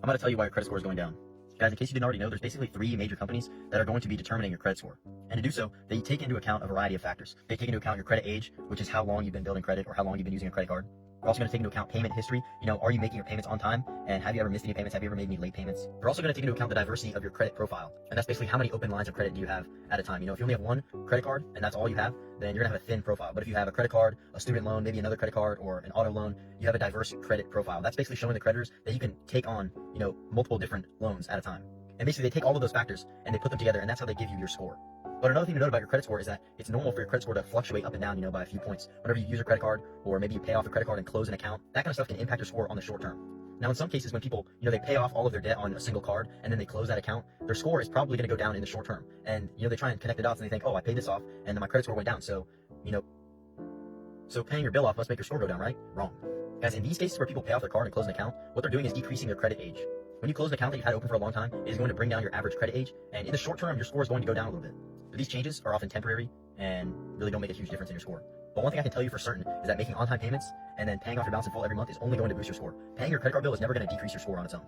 I'm going to tell you why your credit score is going down. Guys, in case you didn't already know, there's basically 3 major companies that are going to be determining your credit score. And to do so, they take into account a variety of factors. They take into account your credit age, which is how long you've been building credit or how long you've been using a credit card. They're also going to take into account payment history. Are you making your payments on time? And have you ever missed any payments? Have you ever made any late payments? They're also going to take into account the diversity of your credit profile. And that's basically how many open lines of credit do you have at a time. If you only have one credit card and that's all you have, then you're going to have a thin profile. But if you have a credit card, a student loan, maybe another credit card, or an auto loan, you have a diverse credit profile. That's basically showing the creditors that you can take on, multiple different loans at a time. And basically they take all of those factors and they put them together, and that's how they give you your score. But another thing to note about your credit score is that it's normal for your credit score to fluctuate up and down, by a few points. Whenever you use your credit card, or maybe you pay off your credit card and close an account, that kind of stuff can impact your score on the short term. Now, in some cases, when people, they pay off all of their debt on a single card and then they close that account, their score is probably going to go down in the short term. And, they try and connect the dots and they think, oh, I paid this off and then my credit score went down. So paying your bill off must make your score go down, right? Wrong. Guys, in these cases where people pay off their card and close an account, what they're doing is decreasing their credit age. When you close an account that you've had open for a long time, it is going to bring down your average credit age, and in the short term, your score is going to go down a little bit. But these changes are often temporary and really don't make a huge difference in your score. But one thing I can tell you for certain is that making on-time payments and then paying off your balance in full every month is only going to boost your score. Paying your credit card bill is never going to decrease your score on its own.